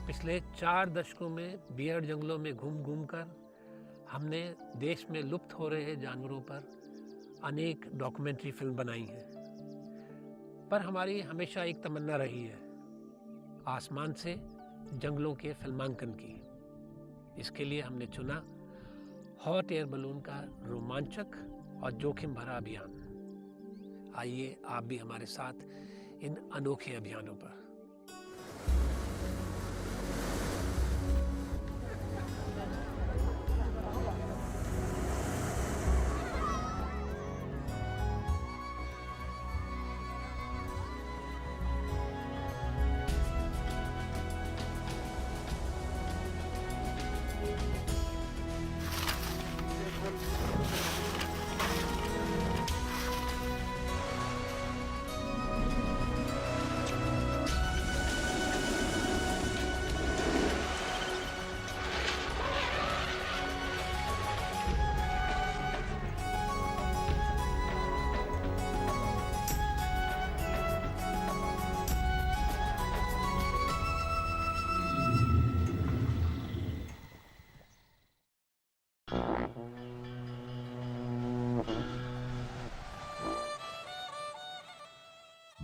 पिछले 4 दशकों में बियर जंगलों में घूम घूम कर हमने देश में लुप्त हो रहे जानवरों पर अनेक डॉक्यूमेंट्री फिल्म बनाई हैं, पर हमारी हमेशा एक तमन्ना रही है आसमान से जंगलों के फिल्मांकन की। इसके लिए हमने चुना हॉट एयर बलून का रोमांचक और जोखिम भरा अभियान। आइए आप भी हमारे साथ इन अनोखे अभियानों पर।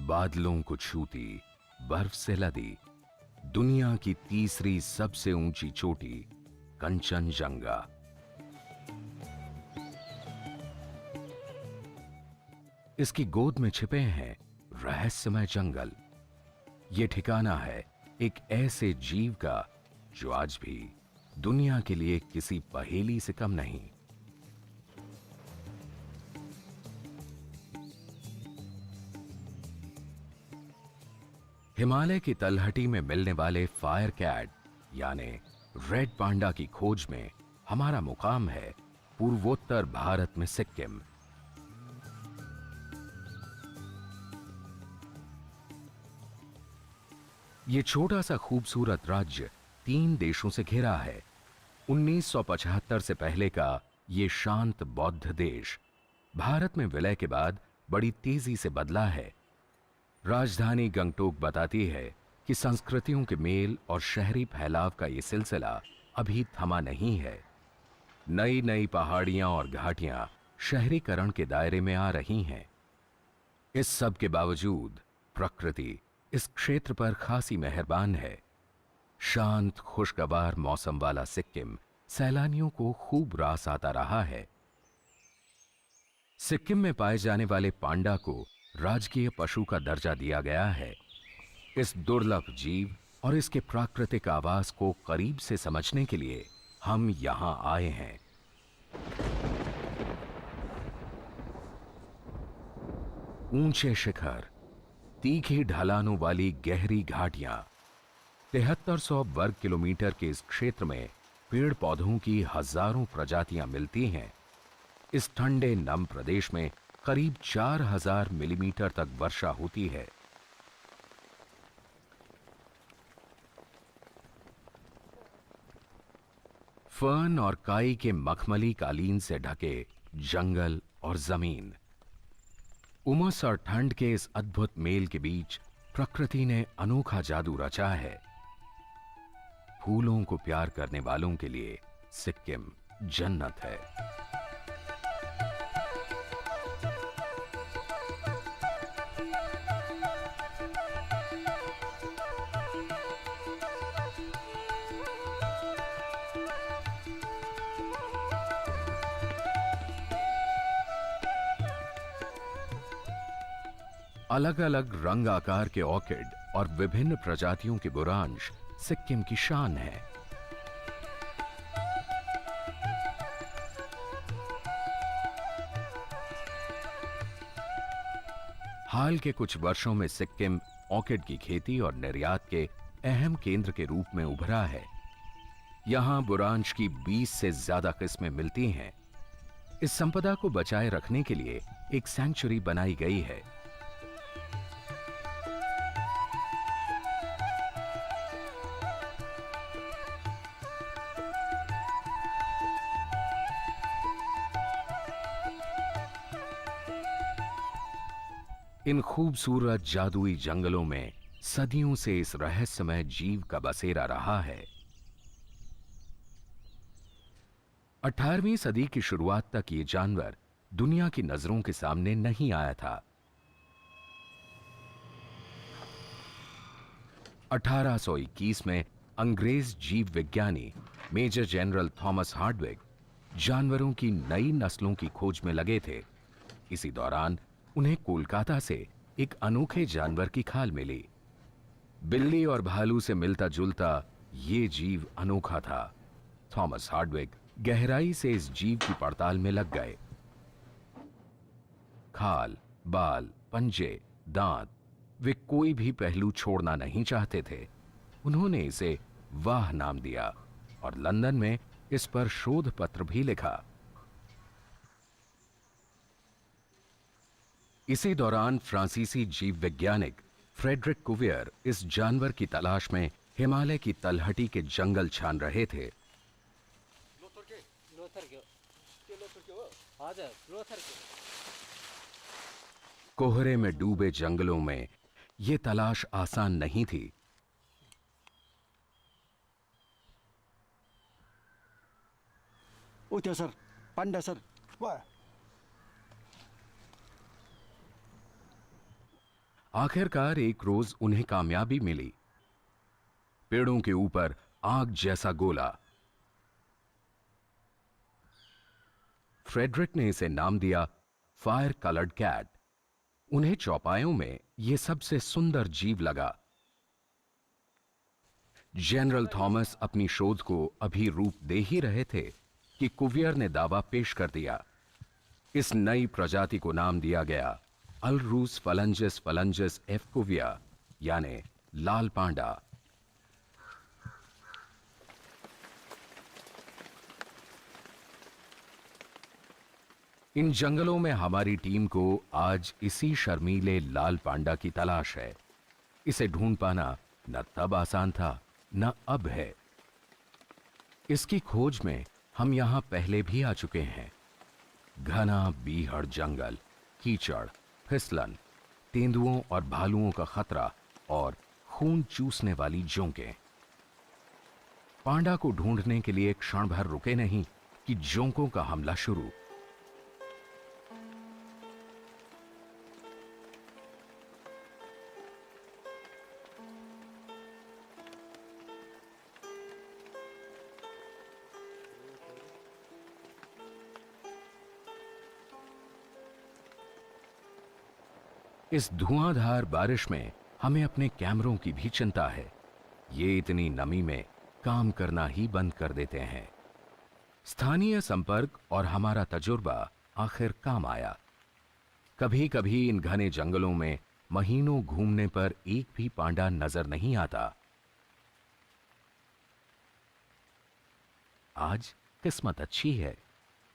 बादलों को छूती, बर्फ से लदी, दुनिया की तीसरी सबसे ऊंची चोटी कंचनजंगा। इसकी गोद में छिपे हैं रहस्यमय जंगल। यह ठिकाना है एक ऐसे जीव का जो आज भी दुनिया के लिए किसी पहेली से कम नहीं। हिमालय की तलहटी में मिलने वाले फायर कैट यानी रेड पांडा की खोज में हमारा मुकाम है पूर्वोत्तर भारत में सिक्किम। यह छोटा सा खूबसूरत राज्य 3 देशों से घिरा है। 1975 से पहले का यह शांत बौद्ध देश भारत में विलय के बाद बड़ी तेजी से बदला है। राजधानी गंगटोक बताती है कि संस्कृतियों के मेल और शहरी फैलाव का यह सिलसिला अभी थमा नहीं है। नई नई पहाड़ियां और घाटियां शहरीकरण के दायरे में आ रही हैं। इस सब के बावजूद प्रकृति इस क्षेत्र पर खासी मेहरबान है। शांत खुशगवार मौसम वाला सिक्किम सैलानियों को खूब रास आता रहा है। सिक्किम में पाए जाने वाले पांडा को राजकीय पशु का दर्जा दिया गया है। इस दुर्लभ जीव और इसके प्राकृतिक आवास को करीब से समझने के लिए हम यहां आए हैं। ऊंचे शिखर, तीखी ढलानों वाली गहरी घाटियां, 7300 वर्ग किलोमीटर के इस क्षेत्र में पेड़ पौधों की हजारों प्रजातियां मिलती हैं। इस ठंडे नम प्रदेश में करीब 4000 मिलीमीटर तक वर्षा होती है। फर्न और काई के मखमली कालीन से ढके जंगल और जमीन। उमस और ठंड के इस अद्भुत मेल के बीच प्रकृति ने अनोखा जादू रचा है। फूलों को प्यार करने वालों के लिए सिक्किम जन्नत है। अलग अलग रंग आकार के ऑर्किड और विभिन्न प्रजातियों के बुरांश सिक्किम की शान है। हाल के कुछ वर्षों में सिक्किम ऑर्किड की खेती और निर्यात के अहम केंद्र के रूप में उभरा है। यहां बुरांश की 20 से ज्यादा किस्में मिलती हैं। इस संपदा को बचाए रखने के लिए एक सैंक्चुरी बनाई गई है। इन खूबसूरत जादुई जंगलों में सदियों से इस रहस्यमय जीव का बसेरा रहा है। 18वीं सदी की शुरुआत तक ये जानवर दुनिया की नजरों के सामने नहीं आया था। 1821 में अंग्रेज जीव विज्ञानी मेजर जनरल थॉमस हार्डविक जानवरों की नई नस्लों की खोज में लगे थे। इसी दौरान उन्हें कोलकाता से एक अनोखे जानवर की खाल मिली। बिल्ली और भालू से मिलता जुलता ये जीव अनोखा था। थॉमस हार्डविक गहराई से इस जीव की पड़ताल में लग गए। खाल, बाल, पंजे, दांत, वे कोई भी पहलू छोड़ना नहीं चाहते थे। उन्होंने इसे वाह नाम दिया और लंदन में इस पर शोध पत्र भी लिखा। इसी दौरान फ्रांसीसी जीव वैज्ञानिक फ्रेडरिक कुवियर इस जानवर की तलाश में हिमालय की तलहटी के जंगल छान रहे थे। कोहरे में डूबे जंगलों में यह तलाश आसान नहीं थी। ओ त्यो सर, पांडा सर। वाह। आखिरकार एक रोज उन्हें कामयाबी मिली। पेड़ों के ऊपर आग जैसा गोला। फ्रेडरिक ने इसे नाम दिया फायर कलर्ड कैट। उन्हें चौपायों में यह सबसे सुंदर जीव लगा। जनरल थॉमस अपनी शोध को अभी रूप दे ही रहे थे कि कुवियर ने दावा पेश कर दिया। इस नई प्रजाति को नाम दिया गया अल्रूस फलंजस फलंजस एफ कुविया, यानी लाल पांडा। इन जंगलों में हमारी टीम को आज इसी शर्मीले लाल पांडा की तलाश है। इसे ढूंढ पाना न तब आसान था, न अब है। इसकी खोज में हम यहां पहले भी आ चुके हैं। घना बीहड़ जंगल, कीचड़, फिसलन, तेंदुओं और भालुओं का खतरा और खून चूसने वाली जोंकें। पांडा को ढूंढने के लिए क्षण भर रुके नहीं कि जोंकों का हमला शुरू। इस धुआंधार बारिश में हमें अपने कैमरों की भी चिंता है। ये इतनी नमी में काम करना ही बंद कर देते हैं। स्थानीय संपर्क और हमारा तजुर्बा आखिर काम आया। कभी कभी इन घने जंगलों में महीनों घूमने पर एक भी पांडा नजर नहीं आता। आज किस्मत अच्छी है।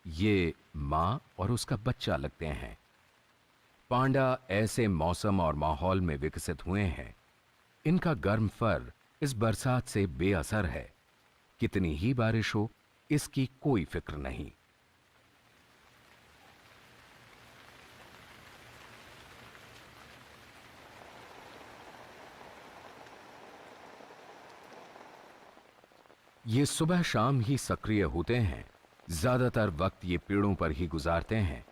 ये मां और उसका बच्चा लगते हैं। पांडा ऐसे मौसम और माहौल में विकसित हुए हैं। इनका गर्म फर इस बरसात से बेअसर है। कितनी ही बारिश हो, इसकी कोई फिक्र नहीं। ये सुबह शाम ही सक्रिय होते हैं। ज्यादातर वक्त ये पेड़ों पर ही गुजारते हैं।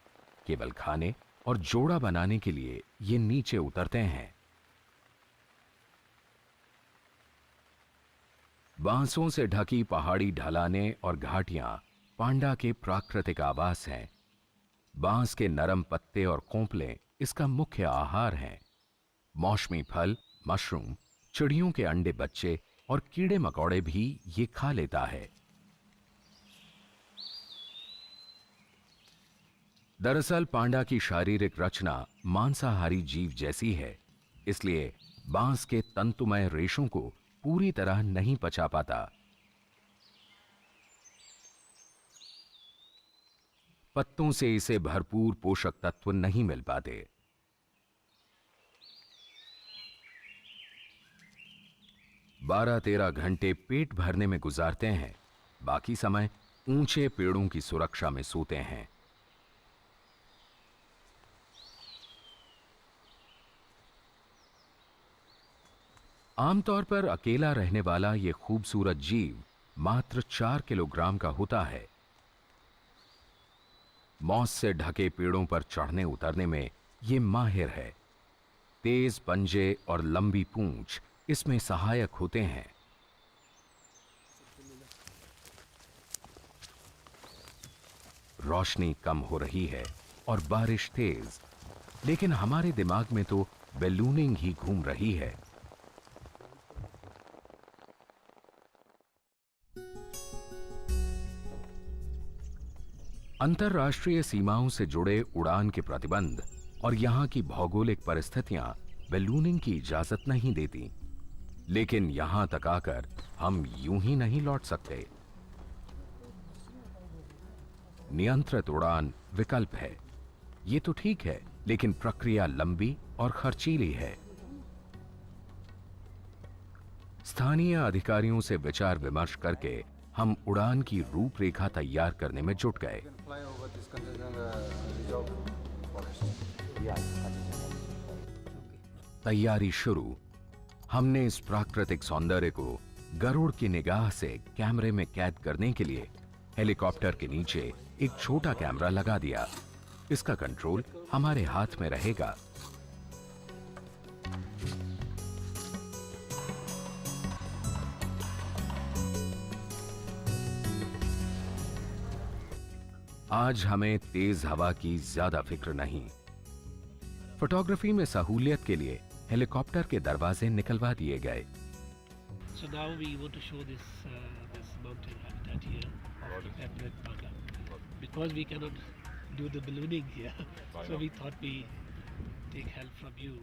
केवल खाने और जोड़ा बनाने के लिए ये नीचे उतरते हैं। बांसों से ढकी पहाड़ी ढलानें और घाटियां पांडा के प्राकृतिक आवास हैं। बांस के नरम पत्ते और कोंपले इसका मुख्य आहार हैं। मौसमी फल, मशरूम, चिड़ियों के अंडे बच्चे और कीड़े मकोड़े भी ये खा लेता है। दरअसल पांडा की शारीरिक रचना मांसाहारी जीव जैसी है, इसलिए बांस के तंतुमय रेशों को पूरी तरह नहीं पचा पाता। पत्तों से इसे भरपूर पोषक तत्व नहीं मिल पाते। 12-13 घंटे पेट भरने में गुजारते हैं, बाकी समय ऊंचे पेड़ों की सुरक्षा में सोते हैं। आमतौर पर अकेला रहने वाला यह खूबसूरत जीव मात्र 4 किलोग्राम का होता है। मौस से ढके पेड़ों पर चढ़ने उतरने में यह माहिर है। तेज पंजे और लंबी पूंछ इसमें सहायक होते हैं। रोशनी कम हो रही है और बारिश तेज, लेकिन हमारे दिमाग में तो बैलूनिंग ही घूम रही है। अंतर्राष्ट्रीय सीमाओं से जुड़े उड़ान के प्रतिबंध और यहां की भौगोलिक परिस्थितियां बैलूनिंग की इजाजत नहीं देती, लेकिन यहां तक आकर हम यूं ही नहीं लौट सकते। नियंत्रित उड़ान विकल्प है, ये तो ठीक है, लेकिन प्रक्रिया लंबी और खर्चीली है। स्थानीय अधिकारियों से विचार विमर्श करके हम उड़ान की रूपरेखा तैयार करने में जुट गए। तैयारी शुरू। हमने इस प्राकृतिक सौंदर्य को गरुड़ की निगाह से कैमरे में कैद करने के लिए हेलीकॉप्टर के नीचे एक छोटा कैमरा लगा दिया। इसका कंट्रोल हमारे हाथ में रहेगा। आज हमें तेज हवा की ज्यादा फिक्र नहीं। फोटोग्राफी में सहूलियत के लिए हेलीकॉप्टर के दरवाजे निकलवा दिए गए। So now we want to show this mountain habitat here of the Pampered panda. Because we cannot do the ballooning here, so we thought we take help from you.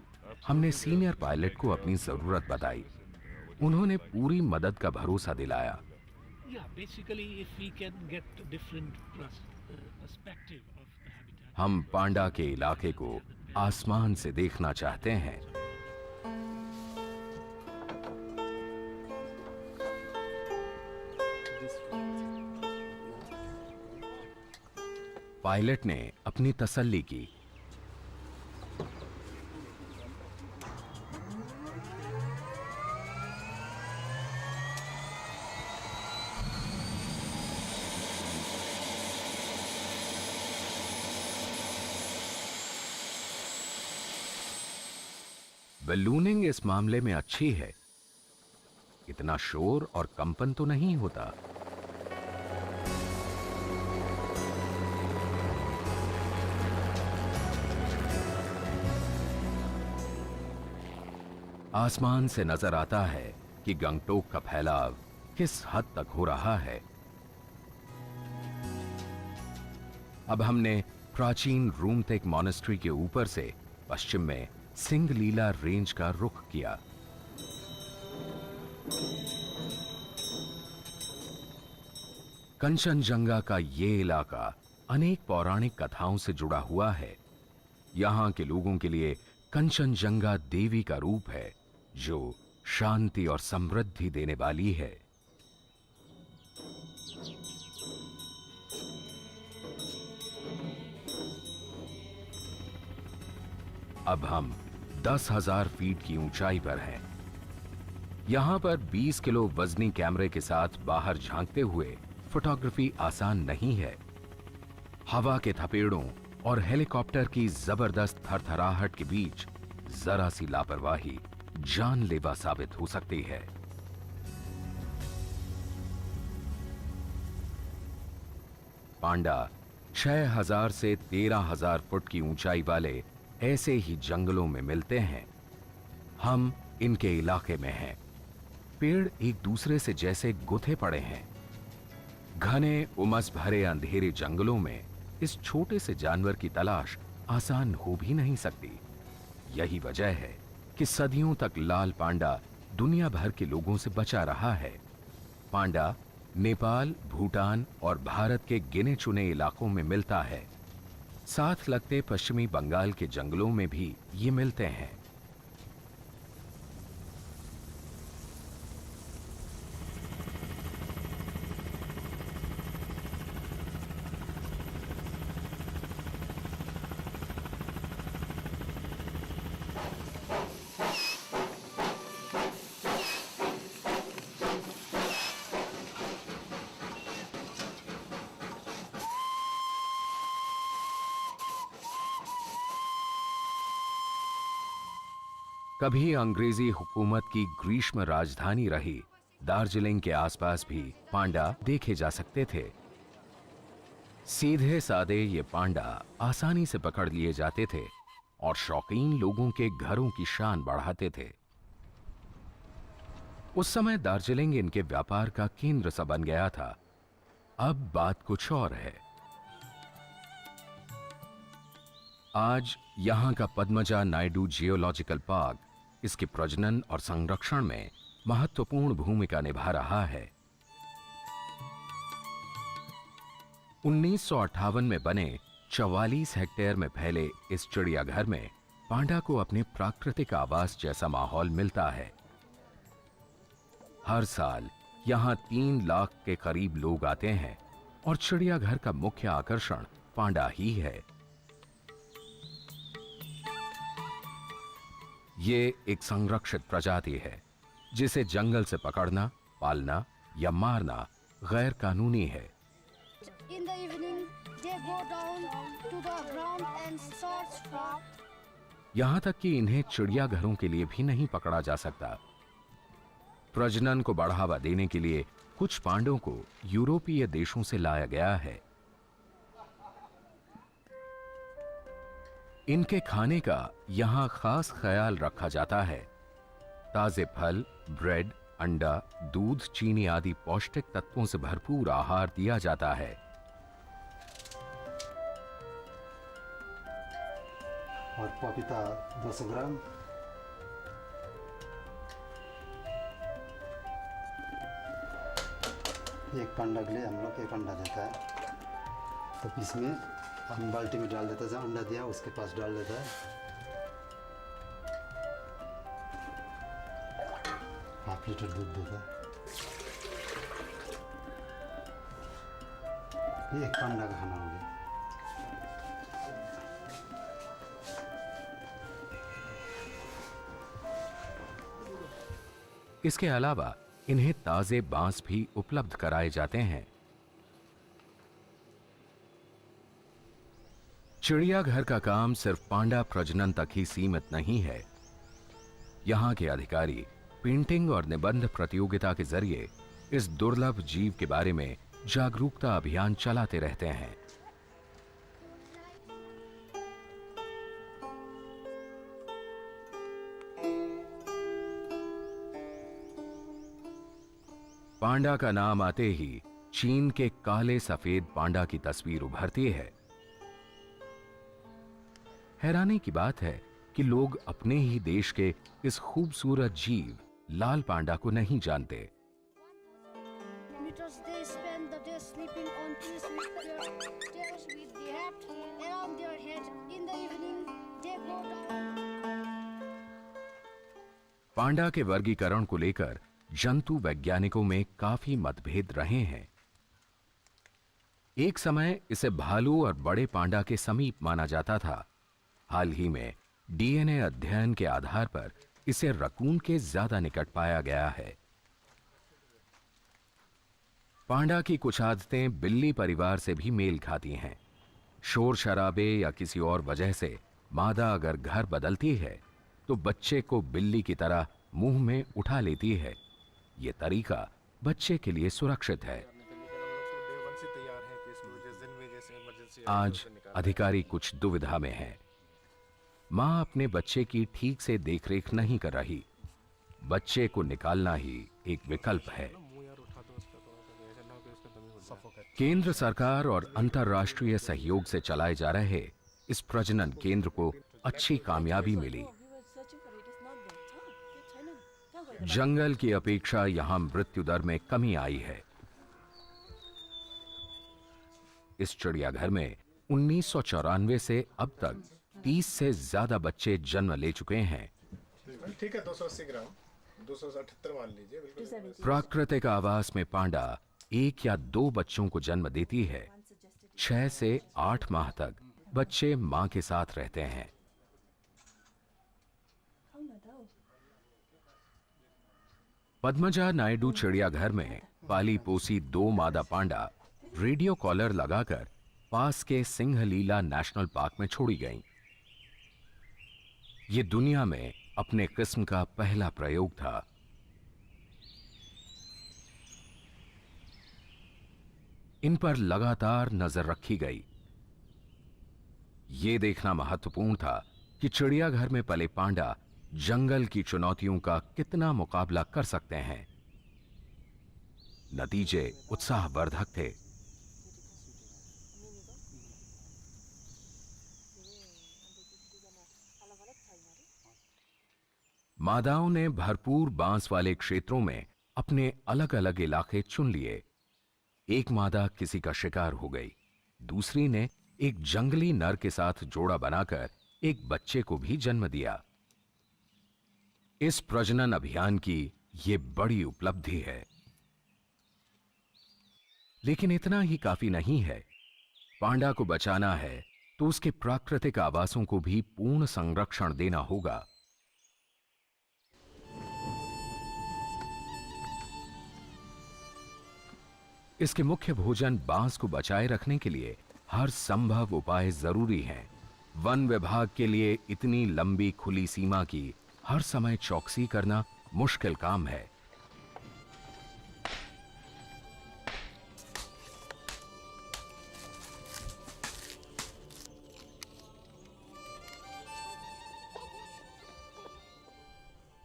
हमने सीनियर पायलट को अपनी जरूरत बताई। उन्होंने पूरी मदद का भरोसा दिलाया। Yeah, basically if we can get different perspective of the habitat. हम पांडा के इलाके को आसमान से देखना चाहते हैं। पायलट ने अपनी तसल्ली की। बैलूनिंग इस मामले में अच्छी है, इतना शोर और कंपन तो नहीं होता। आसमान से नजर आता है कि गंगटोक का फैलाव किस हद तक हो रहा है। अब हमने प्राचीन रूमतेक मॉनेस्ट्री के ऊपर से पश्चिम में सिंगलीला रेंज का रुख किया। कंचनजंगा का ये इलाका अनेक पौराणिक कथाओं से जुड़ा हुआ है। यहां के लोगों के लिए कंचनजंगा देवी का रूप है, जो शांति और समृद्धि देने वाली है। अब हम 10,000 फीट की ऊंचाई पर हैं। यहां पर 20 किलो वजनी कैमरे के साथ बाहर झांकते हुए फोटोग्राफी आसान नहीं है। हवा के थपेड़ों और हेलीकॉप्टर की जबरदस्त थरथराहट के बीच जरा सी लापरवाही जानलेवा साबित हो सकती है। पांडा 6,000 से 13,000 फुट की ऊंचाई वाले ऐसे ही जंगलों में मिलते हैं। हम इनके इलाके में हैं। पेड़ एक दूसरे से जैसे गुथे पड़े हैं। घने उमस भरे अंधेरे जंगलों में इस छोटे से जानवर की तलाश आसान हो भी नहीं सकती। यही वजह है कि सदियों तक लाल पांडा दुनिया भर के लोगों से बचा रहा है। पांडा नेपाल, भूटान और भारत के गिने चुने इलाकों में मिलता है। साथ लगते पश्चिमी बंगाल के जंगलों में भी ये मिलते हैं। कभी अंग्रेजी हुकूमत की ग्रीष्म राजधानी रही दार्जिलिंग के आसपास भी पांडा देखे जा सकते थे। सीधे सादे ये पांडा आसानी से पकड़ लिए जाते थे और शौकीन लोगों के घरों की शान बढ़ाते थे। उस समय दार्जिलिंग इनके व्यापार का केंद्र सा बन गया था। अब बात कुछ और है। आज यहां का पद्मजा नायडू जियोलॉजिकल पार्क इसके प्रजनन और संरक्षण में महत्वपूर्ण भूमिका निभा रहा है। 1958 में बने 44 हेक्टेयर में फैले इस चिड़ियाघर में पांडा को अपने प्राकृतिक आवास जैसा माहौल मिलता है। हर साल यहां 3 लाख के करीब लोग आते हैं और चिड़ियाघर का मुख्य आकर्षण पांडा ही है। ये एक संरक्षित प्रजाति है जिसे जंगल से पकड़ना, पालना या मारना गैर कानूनी है। In the evening, they go down to the ground and search for. यहां तक कि इन्हें चिड़ियाघरों के लिए भी नहीं पकड़ा जा सकता। प्रजनन को बढ़ावा देने के लिए कुछ पांडों को यूरोपीय देशों से लाया गया है। इनके खाने का यहां खास ख्याल रखा जाता है। ताजे फल, ब्रेड, अंडा, दूध, चीनी आदि पौष्टिक तत्वों से भरपूर आहार दिया जाता है। और पपीता 200 ग्राम, एक पांडा के लिए हम लोग एक अंडा देता है, तो इसमें हम बाल्टी में डाल देता है। जहाँ अंडा दिया उसके पास डाल देता है, ½ लीटर दूध देता है। ये एक पांडा का खाना हो गया। इसके अलावा इन्हें ताजे बांस भी उपलब्ध कराए जाते हैं। चिड़ियाघर का काम सिर्फ पांडा प्रजनन तक ही सीमित नहीं है। यहां के अधिकारी पेंटिंग और निबंध प्रतियोगिता के जरिए इस दुर्लभ जीव के बारे में जागरूकता अभियान चलाते रहते हैं। पांडा का नाम आते ही चीन के काले सफेद पांडा की तस्वीर उभरती है। हैरानी की बात है कि लोग अपने ही देश के इस खूबसूरत जीव लाल पांडा को नहीं जानते। Meters they spend the day sleeping on trees with their tails with the hat around their head. In the evening, they go down. पांडा के वर्गीकरण को लेकर जंतु वैज्ञानिकों में काफी मतभेद रहे हैं। एक समय इसे भालू और बड़े पांडा के समीप माना जाता था। हाल ही में डीएनए अध्ययन के आधार पर इसे रकून के ज्यादा निकट पाया गया है। पांडा की कुछ आदतें बिल्ली परिवार से भी मेल खाती हैं। शोर शराबे या किसी और वजह से मादा अगर घर बदलती है तो बच्चे को बिल्ली की तरह मुंह में उठा लेती है। यह तरीका बच्चे के लिए सुरक्षित है। आज अधिकारी कुछ दुविधा में हैं। मां अपने बच्चे की ठीक से देखरेख नहीं कर रही। बच्चे को निकालना ही एक विकल्प है। केंद्र सरकार और अंतर्राष्ट्रीय सहयोग से चलाए जा रहे इस प्रजनन केंद्र को अच्छी कामयाबी मिली। जंगल की अपेक्षा यहां मृत्यु दर में कमी आई है। इस चिड़ियाघर में 1994 से अब तक 30 से ज्यादा बच्चे जन्म ले चुके हैं। ठीक है, 280 ग्राम, 278 मान लीजिए। बिल्कुल प्राकृतिक आवास में पांडा 1 या 2 बच्चों को जन्म देती है। 6 से 8 माह तक बच्चे मां के साथ रहते हैं। पद्मजा नायडू चिड़ियाघर में पाली पोसी 2 मादा पांडा रेडियो कॉलर लगाकर पास के सिंहलीला नेशनल पार्क में छोड़ी गईं। ये दुनिया में अपने किस्म का पहला प्रयोग था। इन पर लगातार नजर रखी गई। ये देखना महत्वपूर्ण था कि चिड़ियाघर में पले पांडा जंगल की चुनौतियों का कितना मुकाबला कर सकते हैं। नतीजे उत्साहवर्धक थे। मादाओं ने भरपूर बांस वाले क्षेत्रों में अपने अलग अलग इलाके चुन लिए। एक मादा किसी का शिकार हो गई, दूसरी ने एक जंगली नर के साथ जोड़ा बनाकर एक बच्चे को भी जन्म दिया। इस प्रजनन अभियान की यह बड़ी उपलब्धि है। लेकिन इतना ही काफी नहीं है। पांडा को बचाना है तो उसके प्राकृतिक आवासों को भी पूर्ण संरक्षण देना होगा। इसके मुख्य भोजन बांस को बचाए रखने के लिए हर संभव उपाय जरूरी हैं। वन विभाग के लिए इतनी लंबी खुली सीमा की हर समय चौकसी करना मुश्किल काम है।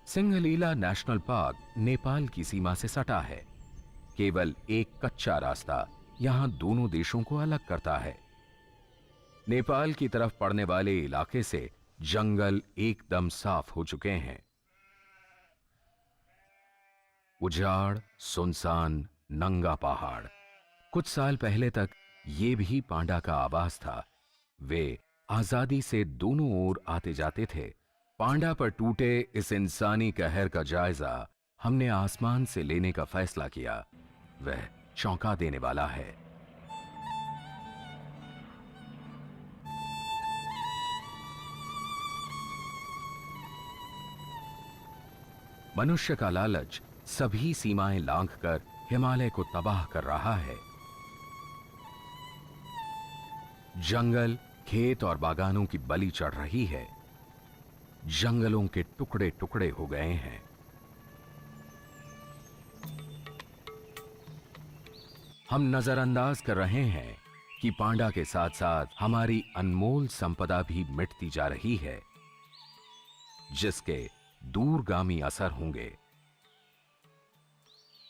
सिंहलीला नेशनल पार्क नेपाल की सीमा से सटा है। केवल एक कच्चा रास्ता यहां दोनों देशों को अलग करता है। नेपाल की तरफ पड़ने वाले इलाके से जंगल एकदम साफ हो चुके हैं। उजाड़, सुनसान, नंगा पहाड़। कुछ साल पहले तक ये भी पांडा का आवास था। वे आजादी से दोनों ओर आते जाते थे। पांडा पर टूटे इस इंसानी कहर का जायजा हमने आसमान से लेने का फैसला किया। वह चौंका देने वाला है। मनुष्य का लालच सभी सीमाएं लांघकर हिमालय को तबाह कर रहा है। जंगल, खेत और बागानों की बलि चढ़ रही है। जंगलों के टुकड़े टुकड़े हो गए हैं। हम नजरअंदाज कर रहे हैं कि पांडा के साथ साथ हमारी अनमोल संपदा भी मिटती जा रही है, जिसके दूरगामी असर होंगे।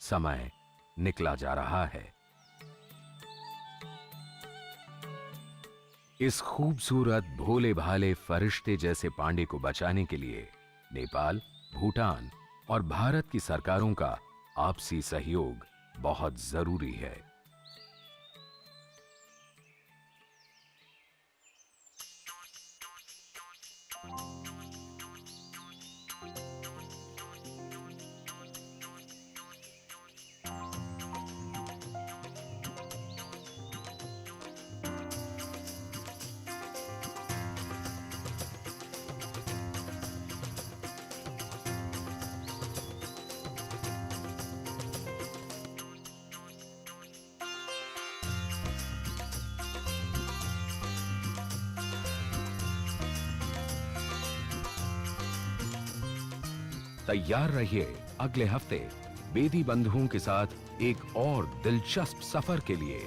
समय निकला जा रहा है। इस खूबसूरत भोले भाले फरिश्ते जैसे पांडे को बचाने के लिए नेपाल, भूटान और भारत की सरकारों का आपसी सहयोग बहुत जरूरी है। तैयार रहिए अगले हफ्ते बेदी बंधुओं के साथ एक और दिलचस्प सफर के लिए।